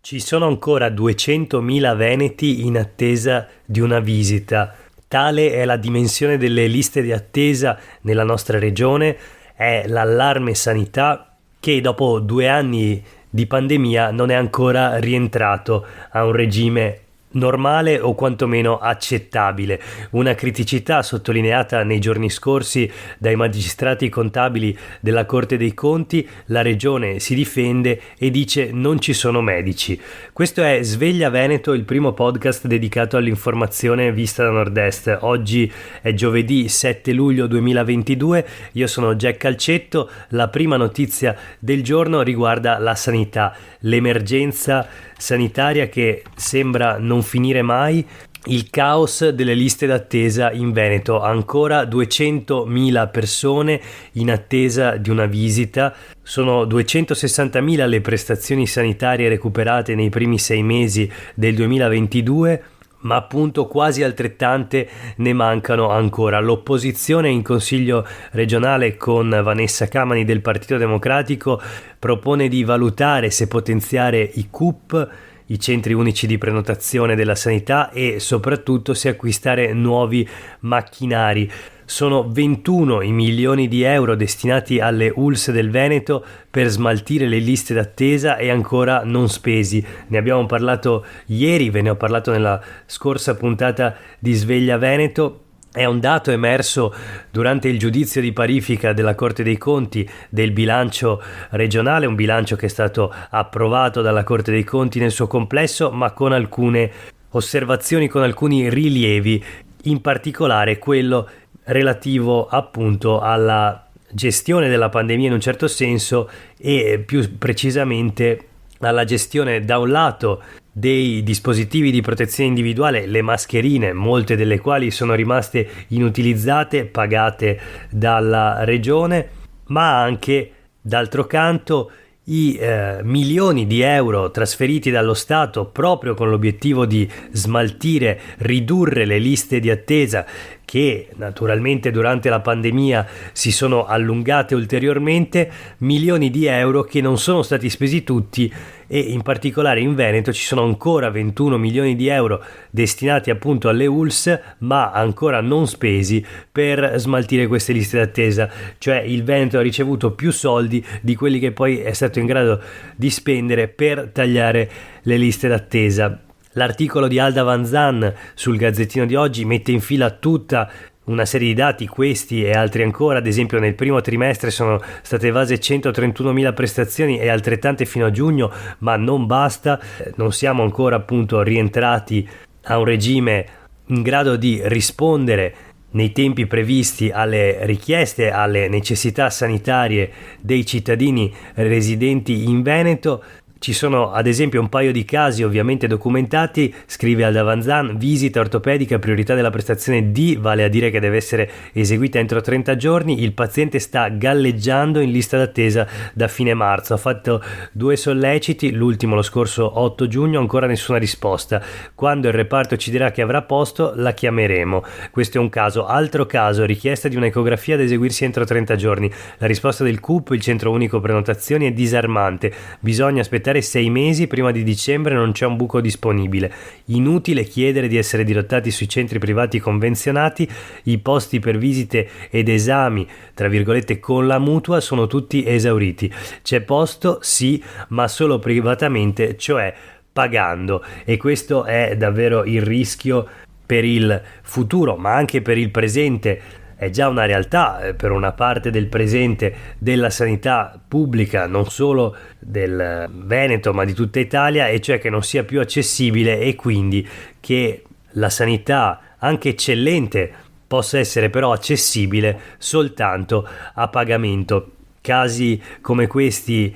Ci sono ancora 200.000 veneti in attesa di una visita. Tale è la dimensione delle liste di attesa nella nostra regione, è l'allarme sanità che dopo 2 anni di pandemia non è ancora rientrato a un regime normale o quantomeno accettabile. Una criticità sottolineata nei giorni scorsi dai magistrati contabili della Corte dei Conti. La regione si difende e dice non ci sono medici. Questo è Sveglia Veneto, il primo podcast dedicato all'informazione vista da Nord-Est. Oggi è giovedì 7 luglio 2022, io sono Jack Calcetto. La prima notizia del giorno riguarda la sanità, l'emergenza sanitaria che sembra non finire mai, il caos delle liste d'attesa in Veneto, ancora 200.000 persone in attesa di una visita, sono 260.000 le prestazioni sanitarie recuperate nei primi 6 mesi del 2022, ma appunto quasi altrettante ne mancano ancora. L'opposizione in Consiglio regionale con Vanessa Camani del Partito Democratico propone di valutare se potenziare i CUP, i centri unici di prenotazione della sanità, e soprattutto se acquistare nuovi macchinari. Sono 21 i milioni di euro destinati alle ULSS del Veneto per smaltire le liste d'attesa e ancora non spesi. Ne abbiamo parlato ieri, ve ne ho parlato nella scorsa puntata di Sveglia Veneto. È un dato emerso durante il giudizio di parifica della Corte dei Conti del bilancio regionale, un bilancio che è stato approvato dalla Corte dei Conti nel suo complesso, ma con alcune osservazioni, con alcuni rilievi, in particolare quello relativo appunto alla gestione della pandemia in un certo senso e più precisamente alla gestione da un lato dei dispositivi di protezione individuale, le mascherine, molte delle quali sono rimaste inutilizzate, pagate dalla regione, ma anche d'altro canto i milioni di euro trasferiti dallo Stato proprio con l'obiettivo di smaltire, ridurre le liste di attesa che naturalmente durante la pandemia si sono allungate ulteriormente, milioni di euro che non sono stati spesi tutti, e in particolare in Veneto ci sono ancora 21 milioni di euro destinati appunto alle ULSS ma ancora non spesi per smaltire queste liste d'attesa. Cioè il Veneto ha ricevuto più soldi di quelli che poi è stato in grado di spendere per tagliare le liste d'attesa. L'articolo di Alda Vanzan sul Gazzettino di oggi mette in fila tutta una serie di dati, questi e altri ancora. Ad esempio nel primo trimestre sono state evase 131.000 prestazioni e altrettante fino a giugno, ma non basta, non siamo ancora appunto rientrati a un regime in grado di rispondere nei tempi previsti alle richieste, alle necessità sanitarie dei cittadini residenti in Veneto. Ci sono ad esempio un paio di casi ovviamente documentati, scrive Alda Vanzan: visita ortopedica, priorità della prestazione D, vale a dire che deve essere eseguita entro 30 giorni, il paziente sta galleggiando in lista d'attesa da fine marzo, ha fatto 2 solleciti, l'ultimo lo scorso 8 giugno, ancora nessuna risposta, quando il reparto ci dirà che avrà posto la chiameremo. Questo è un caso. Altro caso, richiesta di un'ecografia da eseguirsi entro 30 giorni, la risposta del CUP, il centro unico prenotazioni, è disarmante, bisogna aspettare 6 mesi, prima di dicembre non c'è un buco disponibile, inutile chiedere di essere dirottati sui centri privati convenzionati, i posti per visite ed esami tra virgolette con la mutua sono tutti esauriti, c'è posto sì ma solo privatamente, cioè pagando, e questo è davvero il rischio per il futuro ma anche per il presente. È già una realtà per una parte del presente della sanità pubblica, non solo del Veneto ma di tutta Italia, e cioè che non sia più accessibile e quindi che la sanità anche eccellente possa essere però accessibile soltanto a pagamento. Casi come questi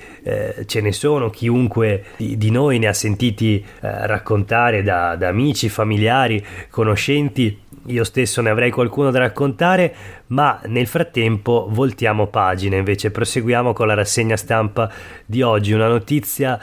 ce ne sono, chiunque di noi ne ha sentiti raccontare da amici, familiari, conoscenti. Io stesso ne avrei qualcuno da raccontare, ma nel frattempo voltiamo pagina, invece proseguiamo con la rassegna stampa di oggi. Una notizia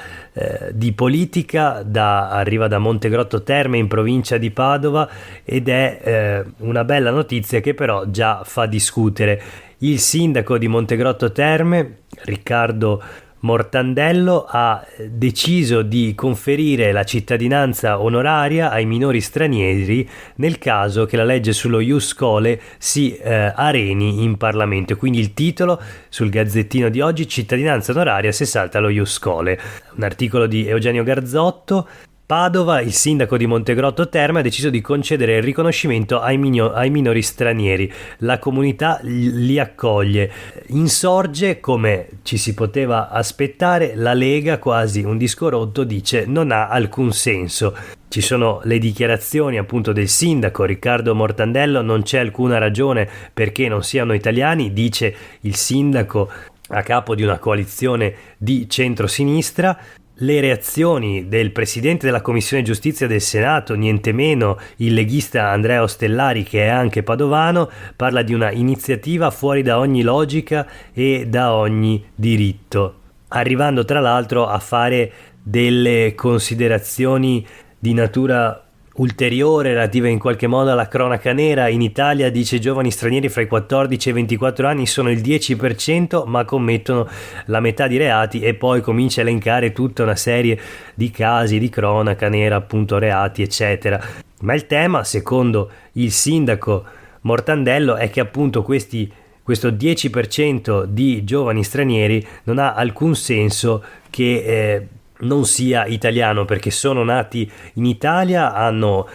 di politica arriva da Montegrotto Terme in provincia di Padova ed è una bella notizia che però già fa discutere. Il sindaco di Montegrotto Terme, Riccardo Mortandello ha deciso di conferire la cittadinanza onoraria ai minori stranieri nel caso che la legge sullo ius scholae si areni in Parlamento. Quindi il titolo sul Gazzettino di oggi: cittadinanza onoraria se salta lo ius scholae. Un articolo di Eugenio Garzotto. Padova, il sindaco di Montegrotto Terme ha deciso di concedere il riconoscimento ai minori stranieri. La comunità li accoglie. Insorge, come ci si poteva aspettare, la Lega, quasi un disco rotto, dice non ha alcun senso. Ci sono le dichiarazioni appunto del sindaco Riccardo Mortandello: non c'è alcuna ragione perché non siano italiani, dice il sindaco a capo di una coalizione di centrosinistra. Le reazioni del presidente della Commissione Giustizia del Senato, niente meno il leghista Andrea Ostellari, che è anche padovano, parla di una iniziativa fuori da ogni logica e da ogni diritto, arrivando tra l'altro a fare delle considerazioni di natura ulteriore relative in qualche modo alla cronaca nera. In Italia, dice, i giovani stranieri fra i 14 e i 24 anni sono il 10%, ma commettono la metà di reati, e poi comincia a elencare tutta una serie di casi di cronaca nera, appunto reati eccetera. Ma il tema, secondo il sindaco Mortandello, è che appunto questo 10% di giovani stranieri non ha alcun senso che non sia italiano, perché sono nati in Italia, hanno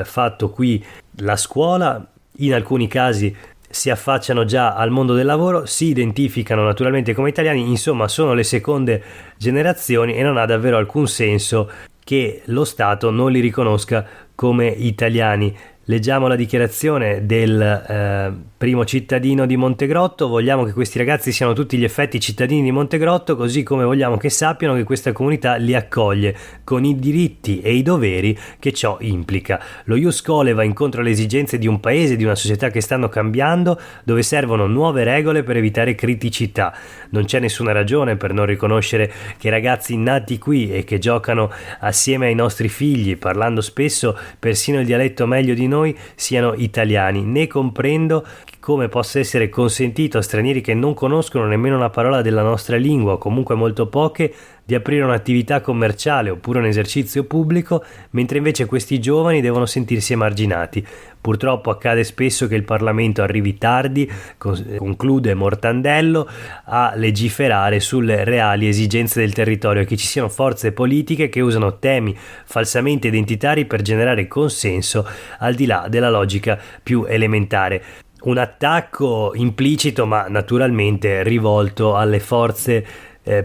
fatto qui la scuola, in alcuni casi si affacciano già al mondo del lavoro, si identificano naturalmente come italiani, insomma sono le seconde generazioni e non ha davvero alcun senso che lo Stato non li riconosca come italiani. Leggiamo la dichiarazione del primo cittadino di Montegrotto: vogliamo che questi ragazzi siano a tutti gli effetti cittadini di Montegrotto, così come vogliamo che sappiano che questa comunità li accoglie con i diritti e i doveri che ciò implica. Lo ius scholae va incontro alle esigenze di un paese, di una società che stanno cambiando, dove servono nuove regole per evitare criticità. Non c'è nessuna ragione per non riconoscere che i ragazzi nati qui e che giocano assieme ai nostri figli, parlando spesso persino il dialetto meglio di noi, siano italiani. Ne comprendo come possa essere consentito a stranieri che non conoscono nemmeno una parola della nostra lingua, o comunque molto poche, di aprire un'attività commerciale oppure un esercizio pubblico, mentre invece questi giovani devono sentirsi emarginati. Purtroppo accade spesso che il Parlamento arrivi tardi, conclude Mortandello, a legiferare sulle reali esigenze del territorio, e che ci siano forze politiche che usano temi falsamente identitari per generare consenso al di là della logica più elementare. Un attacco implicito, ma naturalmente rivolto alle forze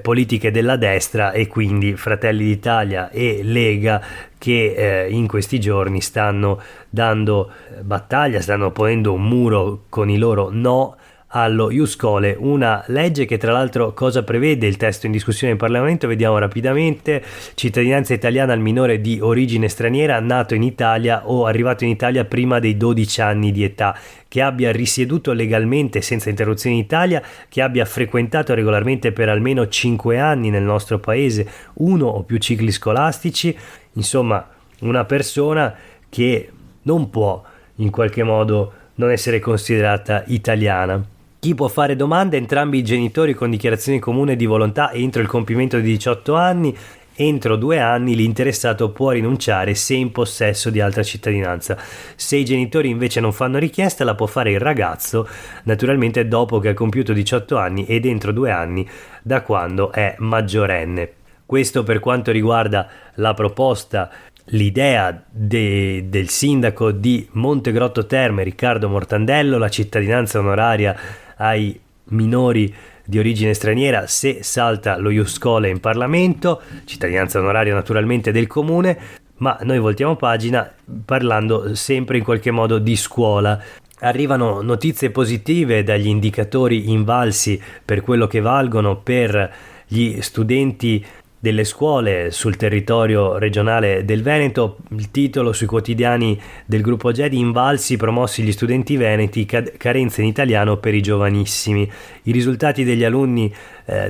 politiche della destra, e quindi Fratelli d'Italia e Lega, che in questi giorni stanno dando battaglia, stanno ponendo un muro con i loro no allo ius scholae, una legge che tra l'altro cosa prevede il testo in discussione in Parlamento? Vediamo rapidamente: cittadinanza italiana al minore di origine straniera nato in Italia o arrivato in Italia prima dei 12 anni di età, che abbia risieduto legalmente senza interruzioni in Italia, che abbia frequentato regolarmente per almeno 5 anni nel nostro paese uno o più cicli scolastici. Insomma, una persona che non può in qualche modo non essere considerata italiana. Chi può fare domande? Entrambi i genitori con dichiarazione comune di volontà entro il compimento di 18 anni. Entro 2 anni l'interessato può rinunciare se in possesso di altra cittadinanza. Se i genitori invece non fanno richiesta, la può fare il ragazzo, naturalmente dopo che ha compiuto 18 anni ed entro 2 anni da quando è maggiorenne. Questo per quanto riguarda la proposta, l'idea del sindaco di Montegrotto Terme, Riccardo Mortandello, la cittadinanza onoraria ai minori di origine straniera se salta lo ius scholae in Parlamento, cittadinanza onoraria naturalmente del comune. Ma noi voltiamo pagina parlando sempre in qualche modo di scuola. Arrivano notizie positive dagli indicatori invalsi per quello che valgono per gli studenti delle scuole sul territorio regionale del Veneto. Il titolo sui quotidiani del gruppo Gedi: invalsi promossi gli studenti veneti, carenza in italiano per i giovanissimi. I risultati degli alunni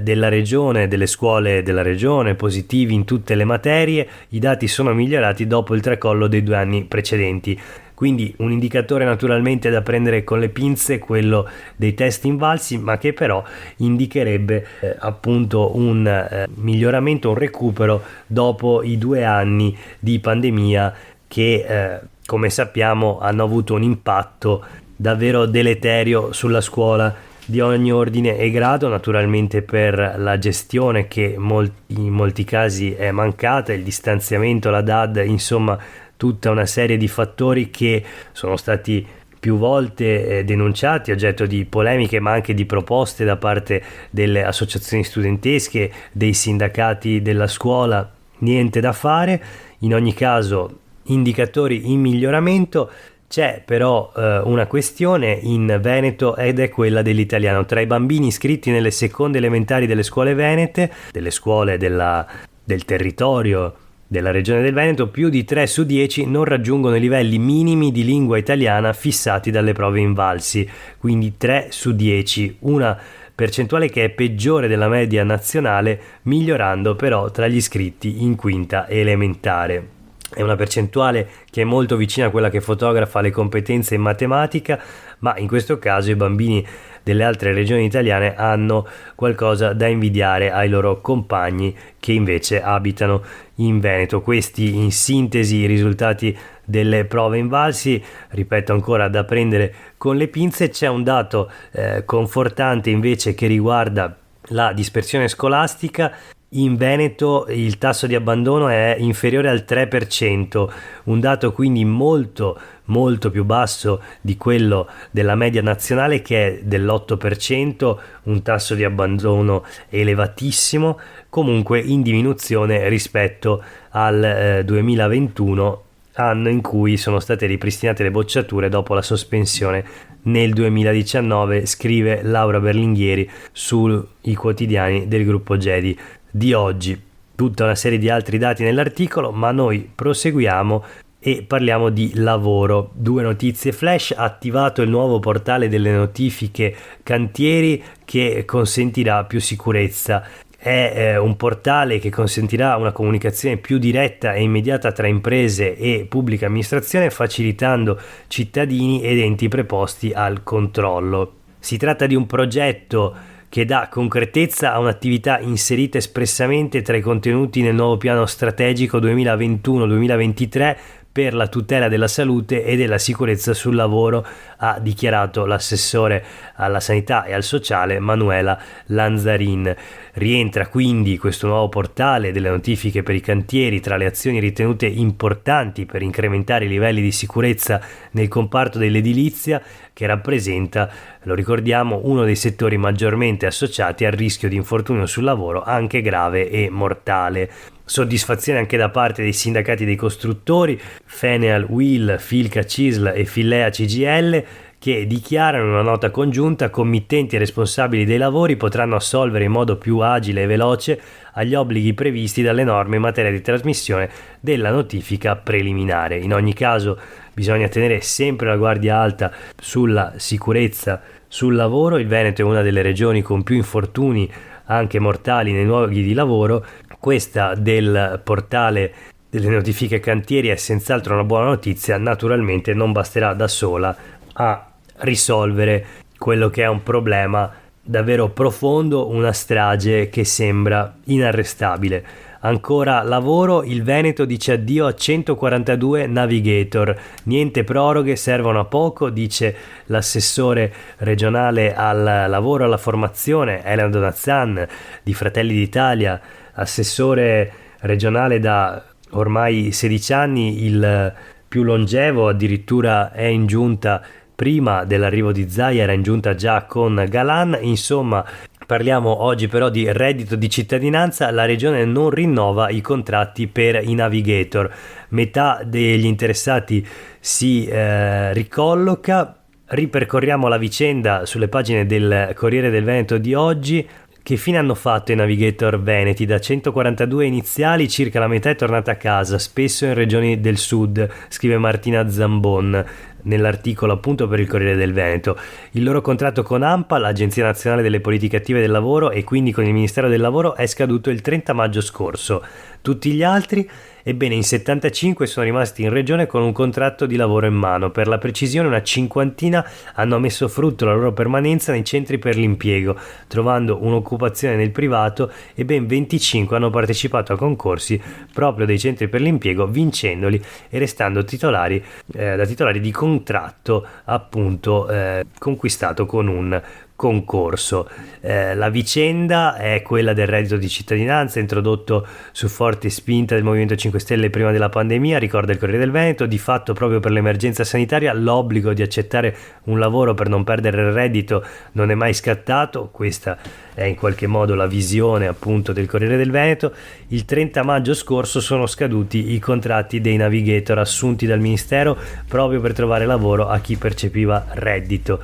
della regione, delle scuole della regione, positivi in tutte le materie. I dati sono migliorati dopo il tracollo dei 2 anni precedenti. quindi un indicatore naturalmente da prendere con le pinze, quello dei test invalsi, ma che però indicherebbe appunto un miglioramento, un recupero dopo i 2 anni di pandemia che come sappiamo hanno avuto un impatto davvero deleterio sulla scuola di ogni ordine e grado, naturalmente per la gestione che in molti casi è mancata, il distanziamento, la DAD, insomma tutta una serie di fattori che sono stati più volte denunciati, oggetto di polemiche ma anche di proposte da parte delle associazioni studentesche, dei sindacati della scuola. Niente da fare, in ogni caso indicatori in miglioramento. C'è però una questione in Veneto ed è quella dell'italiano. Tra i bambini iscritti nelle seconde elementari delle scuole venete, delle scuole del territorio della regione del Veneto, più di 3 su 10 non raggiungono i livelli minimi di lingua italiana fissati dalle prove invalsi, quindi 3 su 10, una percentuale che è peggiore della media nazionale, migliorando però tra gli iscritti in quinta elementare. È una percentuale che è molto vicina a quella che fotografa le competenze in matematica, ma in questo caso i bambini delle altre regioni italiane hanno qualcosa da invidiare ai loro compagni che invece abitano in Veneto. Questi in sintesi i risultati delle prove invalsi, ripeto ancora da prendere con le pinze. C'è un dato confortante invece che riguarda la dispersione scolastica. In Veneto il tasso di abbandono è inferiore al 3%, un dato quindi molto più basso di quello della media nazionale che è dell'8%, un tasso di abbandono elevatissimo, comunque in diminuzione rispetto al 2021, anno in cui sono state ripristinate le bocciature dopo la sospensione nel 2019, scrive Laura Berlinghieri sui quotidiani del gruppo Gedi di oggi. Tutta una serie di altri dati nell'articolo, ma noi proseguiamo e parliamo di lavoro. 2 notizie flash: attivato il nuovo portale delle notifiche cantieri che consentirà più sicurezza. È un portale che consentirà una comunicazione più diretta e immediata tra imprese e pubblica amministrazione, facilitando cittadini ed enti preposti al controllo. Si tratta di un progetto che dà concretezza a un'attività inserita espressamente tra i contenuti nel nuovo piano strategico 2021-2023 per la tutela della salute e della sicurezza sul lavoro, ha dichiarato l'assessore alla sanità e al sociale Manuela Lanzarin. Rientra quindi questo nuovo portale delle notifiche per i cantieri tra le azioni ritenute importanti per incrementare i livelli di sicurezza nel comparto dell'edilizia, che rappresenta, lo ricordiamo, uno dei settori maggiormente associati al rischio di infortunio sul lavoro, anche grave e mortale. Soddisfazione anche da parte dei sindacati dei costruttori, Feneal, UIL, Filca, CISL e Fillea CGL, che dichiarano in una nota congiunta: committenti e responsabili dei lavori potranno assolvere in modo più agile e veloce agli obblighi previsti dalle norme in materia di trasmissione della notifica preliminare. In ogni caso bisogna tenere sempre la guardia alta sulla sicurezza sul lavoro. Il Veneto è una delle regioni con più infortuni anche mortali nei luoghi di lavoro. Questa del portale delle notifiche cantieri è senz'altro una buona notizia. Naturalmente non basterà da sola a risolvere quello che è un problema davvero profondo, una strage che sembra inarrestabile. Ancora lavoro, il Veneto dice addio a 142 navigator, niente proroghe, servono a poco, dice l'assessore regionale al lavoro e alla formazione Elena Donazzan di Fratelli d'Italia, assessore regionale da ormai 16 anni, il più longevo, addirittura è in giunta prima dell'arrivo di Zaia, era in giunta già con Galan. Insomma, parliamo oggi però di reddito di cittadinanza. La regione non rinnova i contratti per i navigator, metà degli interessati si ricolloca. Ripercorriamo la vicenda sulle pagine del Corriere del Veneto di oggi. Che fine hanno fatto i navigator veneti? Da 142 iniziali circa la metà è tornata a casa, spesso in regioni del sud, scrive Martina Zambon nell'articolo appunto per il Corriere del Veneto. Il loro contratto con ANPA, l'Agenzia Nazionale delle Politiche Attive del Lavoro, e quindi con il Ministero del Lavoro è scaduto il 30 maggio scorso. tutti gli altri. Ebbene, in 75 sono rimasti in regione con un contratto di lavoro in mano. Per la precisione, una cinquantina hanno messo frutto la loro permanenza nei centri per l'impiego, trovando un'occupazione nel privato, e ben 25 hanno partecipato a concorsi proprio dei centri per l'impiego, vincendoli e restando da titolari di contratto appunto conquistato con un concorso. La vicenda è quella del reddito di cittadinanza, introdotto su forte spinta del Movimento 5 Stelle prima della pandemia, ricorda il Corriere del Veneto. Di fatto, proprio per l'emergenza sanitaria, l'obbligo di accettare un lavoro per non perdere il reddito non è mai scattato. Questa è in qualche modo la visione appunto del Corriere del Veneto. Il 30 maggio scorso sono scaduti i contratti dei navigator assunti dal Ministero proprio per trovare lavoro a chi percepiva reddito.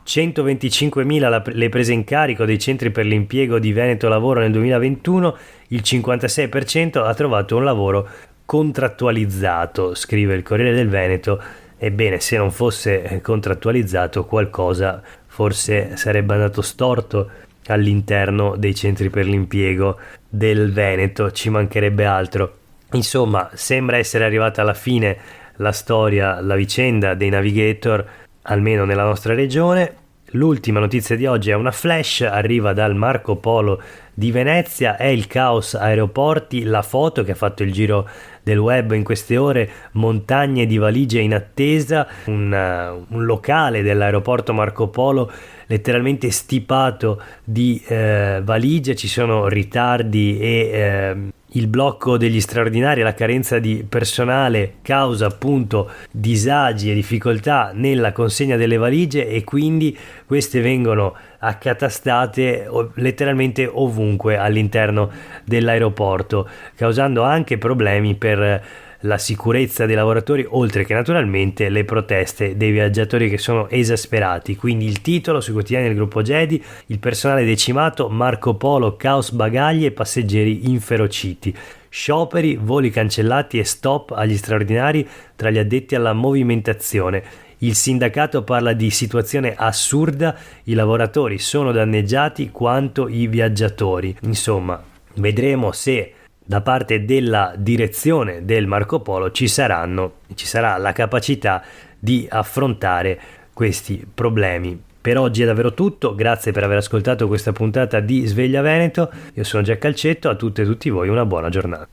125.000 le prese in carico dei centri per l'impiego di Veneto Lavoro nel 2021, il 56% ha trovato un lavoro contrattualizzato, scrive il Corriere del Veneto. Ebbene, se non fosse contrattualizzato, qualcosa forse sarebbe andato storto all'interno dei centri per l'impiego del Veneto, ci mancherebbe altro. Insomma, sembra essere arrivata alla fine la storia, la vicenda dei navigator, almeno nella nostra regione. L'ultima notizia di oggi è una flash, arriva dal Marco Polo di Venezia, è il caos aeroporti, la foto che ha fatto il giro del web in queste ore: montagne di valigie in attesa, un locale dell'aeroporto Marco Polo letteralmente stipato di valigie, ci sono ritardi e il blocco degli straordinari e la carenza di personale causa appunto disagi e difficoltà nella consegna delle valigie, e quindi queste vengono accatastate letteralmente ovunque all'interno dell'aeroporto, causando anche problemi per la sicurezza dei lavoratori, oltre che naturalmente le proteste dei viaggiatori che sono esasperati. Quindi il titolo sui quotidiani del gruppo Gedi: il personale decimato, Marco Polo, caos bagagli e passeggeri inferociti, scioperi, voli cancellati e stop agli straordinari tra gli addetti alla movimentazione. Il sindacato parla di situazione assurda, i lavoratori sono danneggiati quanto i viaggiatori. Insomma, vedremo se da parte della direzione del Marco Polo ci sarà la capacità di affrontare questi problemi. Per oggi è davvero tutto, grazie per aver ascoltato questa puntata di Sveglia Veneto. Io sono Jack Calcetto, a tutte e tutti voi una buona giornata.